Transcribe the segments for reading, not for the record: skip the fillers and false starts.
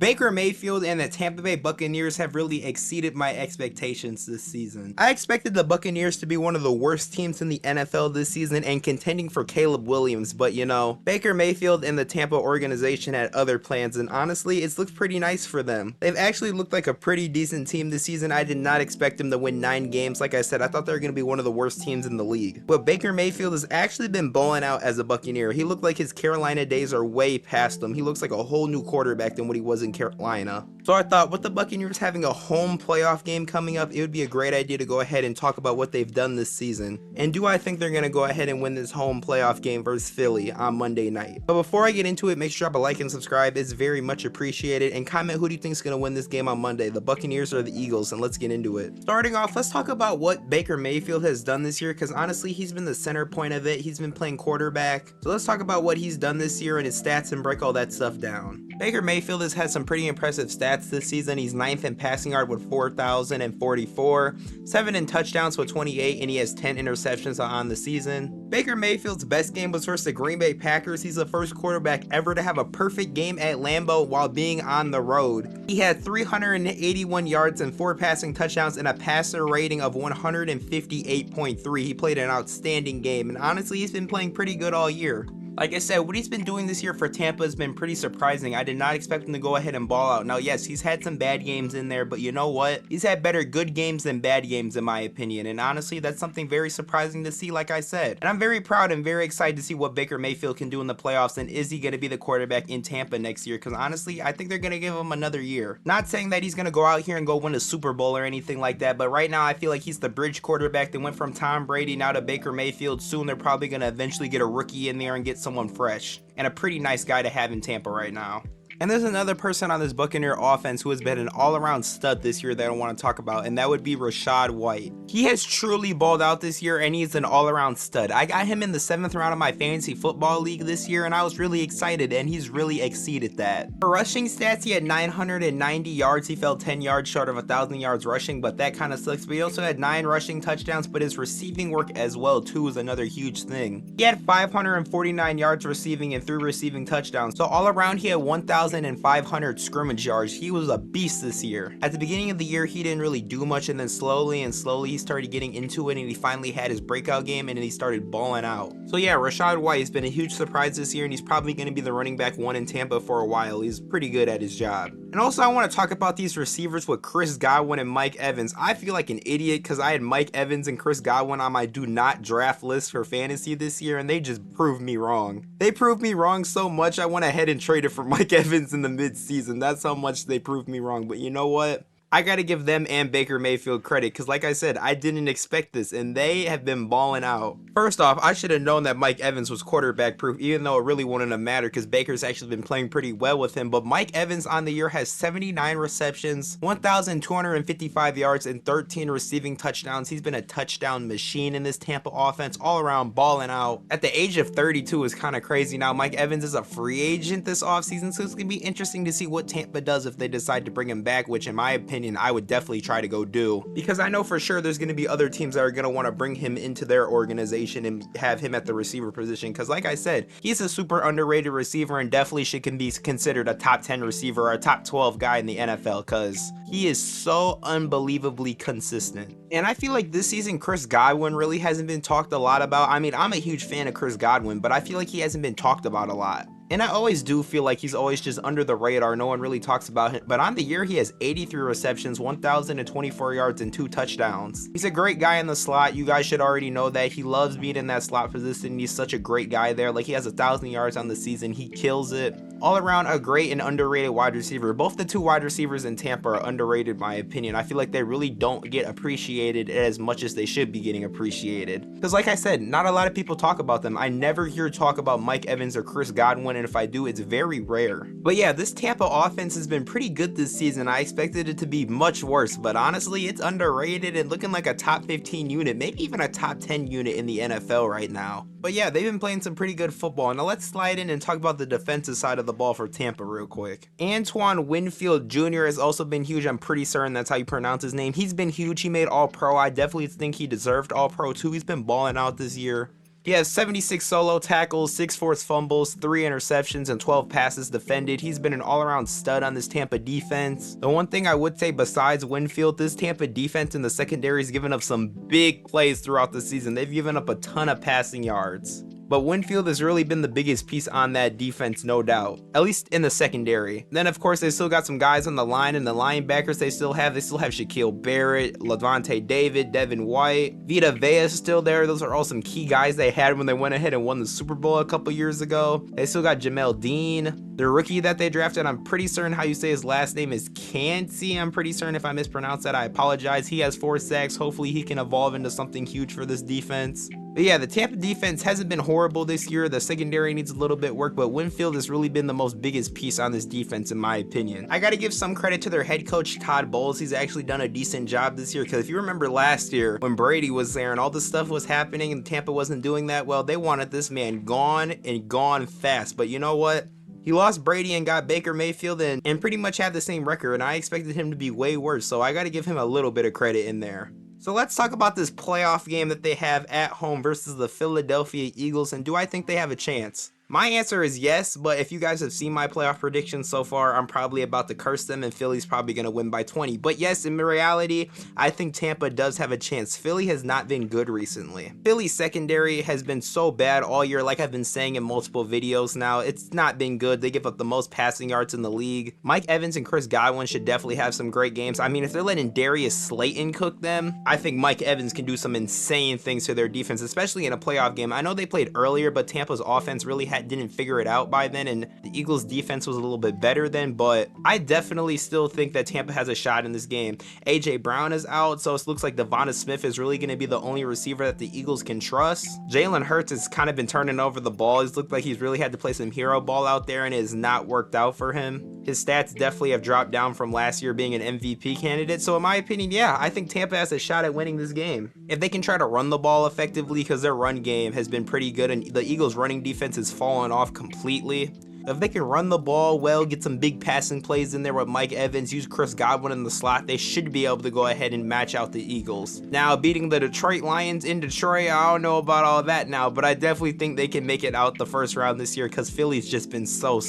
Baker Mayfield and the Tampa Bay Buccaneers have really exceeded my expectations this season. I expected the Buccaneers to be one of the worst teams in the NFL this season and contending for Caleb Williams, but you know, Baker Mayfield and the Tampa organization had other plans, and honestly, it's looked pretty nice for them. They've actually looked like a pretty decent team this season. I did not expect them to win 9 games. Like I said, I thought they were going to be one of the worst teams in the league. But Baker Mayfield has actually been balling out as a Buccaneer. He looked like his Carolina days are way past him. He looks like a whole new quarterback than what he was in Carolina. So I thought with the Buccaneers having a home playoff game coming up, it would be a great idea to go ahead and talk about what they've done this season. And do I think they're going to go ahead and win this home playoff game versus Philly on Monday night? But before I get into it, make sure to drop a like and subscribe. It's very much appreciated. And comment who do you think is going to win this game on Monday, the Buccaneers or the Eagles, and let's get into it. Starting off, let's talk about what Baker Mayfield has done this year, because honestly, he's been the center point of it. He's been playing quarterback. So let's talk about what he's done this year and his stats and break all that stuff down. Baker Mayfield has had some pretty impressive stats this season. He's 9th in passing yard with 4,044, 7 in touchdowns with 28, and he has 10 interceptions on the season. Baker Mayfield's best game was versus the Green Bay Packers. He's the first quarterback ever to have a perfect game at Lambeau while being on the road. He had 381 yards and 4 passing touchdowns and a passer rating of 158.3. He played an outstanding game, and honestly, he's been playing pretty good all year. Like I said, what he's been doing this year for Tampa has been pretty surprising. I did not expect him to go ahead and ball out. Now, yes, he's had some bad games in there, but you know what? He's had better good games than bad games, in my opinion. And honestly, that's something very surprising to see, like I said. And I'm very proud and very excited to see what Baker Mayfield can do in the playoffs. And is he going to be the quarterback in Tampa next year? Because honestly, I think they're going to give him another year. Not saying that he's going to go out here and go win a Super Bowl or anything like that, but right now I feel like he's the bridge quarterback that went from Tom Brady now to Baker Mayfield. Soon they're probably going to eventually get a rookie in there and get someone fresh. And a pretty nice guy to have in Tampa right now. And there's another person on this Buccaneer offense who has been an all-around stud this year that I want to talk about, and that would be Rachaad White. He has truly balled out this year, and he's an all-around stud. I got him in the 7th round of my fantasy football league this year, and I was really excited, and he's really exceeded that. For rushing stats, he had 990 yards. He fell 10 yards short of 1,000 yards rushing, but that kind of sucks. But he also had 9 rushing touchdowns, but his receiving work as well, too, is another huge thing. He had 549 yards receiving and 3 receiving touchdowns. So all around, he had 1,500 scrimmage yards. He was a beast this year. At the beginning of the year, he didn't really do much, and then slowly he started getting into it, and he finally had his breakout game, and then he started balling out. So yeah, Rachaad White has been a huge surprise this year, and he's probably going to be the running back 1 in Tampa for a while. He's pretty good at his job. And also, I want to talk about these receivers with Chirs Godwin and Mike Evans. I feel like an idiot because I had Mike Evans and Chirs Godwin on my do not draft list for fantasy this year, and they just proved me wrong. They proved me wrong so much, I went ahead and traded for Mike Evans in the mid-season. That's how much they proved me wrong. But you know what? I gotta give them and Baker Mayfield credit, because like I said, I didn't expect this, and they have been balling out. First off, I should have known that Mike Evans was quarterback proof, even though it really wouldn't have mattered because Baker's actually been playing pretty well with him. But Mike Evans on the year has 79 receptions, 1,255 yards, and 13 receiving touchdowns. He's been a touchdown machine in this Tampa offense, all around balling out. At the age of 32 is kind of crazy. Now, Mike Evans is a free agent this offseason, so it's gonna be interesting to see what Tampa does if they decide to bring him back, which in my opinion, I would definitely try to go do, because I know for sure there's going to be other teams that are going to want to bring him into their organization and have him at the receiver position, because like I said, he's a super underrated receiver and definitely should be considered a top 10 receiver or a top 12 guy in the NFL, because he is so unbelievably consistent. And I feel like this season Chirs Godwin really hasn't been talked a lot about. I mean, I'm a huge fan of Chirs Godwin, but I feel like he hasn't been talked about a lot. And I always do feel like he's always just under the radar. No one really talks about him. But on the year, he has 83 receptions, 1,024 yards, and 2 touchdowns. He's a great guy in the slot. You guys should already know that. He loves being in that slot position. He's such a great guy there. Like, he has 1,000 yards on the season. He kills it. All around, a great and underrated wide receiver. Both the 2 wide receivers in Tampa are underrated, in my opinion. I feel like they really don't get appreciated as much as they should be getting appreciated. Because like I said, not a lot of people talk about them. I never hear talk about Mike Evans or Chirs Godwin, and if I do, it's very rare. But yeah, this Tampa offense has been pretty good this season. I expected it to be much worse, but honestly, it's underrated and looking like a top 15 unit, maybe even a top 10 unit in the NFL right now. But yeah, they've been playing some pretty good football. Now let's slide in and talk about the defensive side of the ball for Tampa real quick. Antoine Winfield Jr. has also been huge. I'm pretty certain that's how you pronounce his name. He's been huge. He made All-Pro. I definitely think he deserved All-Pro too. He's been balling out this year. He has 76 solo tackles, 6 forced fumbles, 3 interceptions, and 12 passes defended. He's been an all-around stud on this Tampa defense. The one thing I would say besides Winfield, this Tampa defense in the secondary has given up some big plays throughout the season. They've given up a ton of passing yards. But Winfield has really been the biggest piece on that defense, no doubt. At least in the secondary. Then, of course, they still got some guys on the line, and the linebackers they still have Shaquille Barrett, Levante David, Devin White, Vita Vea is still there. Those are all some key guys they had when they went ahead and won the Super Bowl a couple years ago. They still got Jamel Dean. The rookie that they drafted, I'm pretty certain how you say his last name is Cansey. I'm pretty certain if I mispronounce that, I apologize. He has 4 sacks. Hopefully he can evolve into something huge for this defense. But yeah, the Tampa defense hasn't been horrible this year. The secondary needs a little bit work, but Winfield has really been the most biggest piece on this defense in my opinion. I gotta give some credit to their head coach, Todd Bowles. He's actually done a decent job this year, because if you remember last year when Brady was there and all this stuff was happening and Tampa wasn't doing that well, they wanted this man gone and gone fast. But you know what? He lost Brady and got Baker Mayfield and pretty much had the same record, and I expected him to be way worse, so I gotta give him a little bit of credit in there. So let's talk about this playoff game that they have at home versus the Philadelphia Eagles, and do I think they have a chance? My answer is yes, but if you guys have seen my playoff predictions so far, I'm probably about to curse them and Philly's probably going to win by 20. But yes, in reality, I think Tampa does have a chance. Philly has not been good recently. Philly's secondary has been so bad all year, like I've been saying in multiple videos now. It's not been good. They give up the most passing yards in the league. Mike Evans and Chirs Godwin should definitely have some great games. I mean, if they're letting Darius Slayton cook them, I think Mike Evans can do some insane things to their defense, especially in a playoff game. I know they played earlier, but Tampa's offense really didn't figure it out by then, and the Eagles defense was a little bit better then, but I definitely still think that Tampa has a shot in this game. AJ Brown is out, so it looks like Devonta Smith is really going to be the only receiver that the Eagles can trust. Jalen Hurts has kind of been turning over the ball. He's looked like he's really had to play some hero ball out there, and it has not worked out for him. His stats definitely have dropped down from last year being an MVP candidate, so in my opinion, yeah, I think Tampa has a shot at winning this game. If they can try to run the ball effectively, because their run game has been pretty good, and the Eagles running defense has fallen off completely. If they can run the ball well, get some big passing plays in there with Mike Evans, use Chirs Godwin in the slot, they should be able to go ahead and match out the Eagles. Now, beating the Detroit Lions in Detroit, I don't know about all that now, but I definitely think they can make it out the first round this year, because Philly's just been so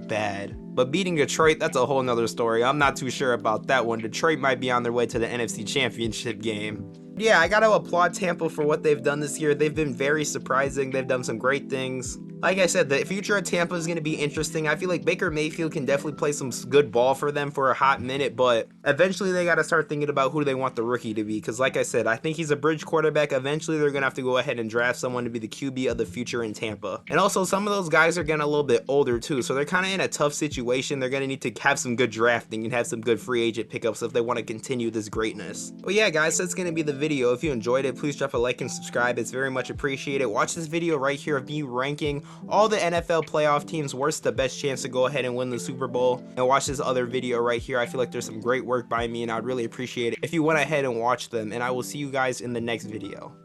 bad. But beating Detroit, that's a whole nother story. I'm not too sure about that one. Detroit might be on their way to the NFC Championship game. Yeah, I gotta applaud Tampa for what they've done this year. They've been very surprising. They've done some great things. Like I said, the future of Tampa is going to be interesting. I feel like Baker Mayfield can definitely play some good ball for them for a hot minute, but eventually they got to start thinking about who they want the rookie to be, because like I said, I think he's a bridge quarterback. Eventually they're going to have to go ahead and draft someone to be the QB of the future in Tampa. And also, some of those guys are getting a little bit older too, so they're kind of in a tough situation. They're going to need to have some good drafting and have some good free agent pickups if they want to continue this greatness. Well, yeah, guys, that's going to be the video. If you enjoyed it, please drop a like and subscribe. It's very much appreciated. Watch this video right here of me ranking all the NFL playoff teams worth the best chance to go ahead and win the Super Bowl, and watch this other video right here. I feel like there's some great work by me, and I'd really appreciate it if you went ahead and watched them, and I will see you guys in the next video.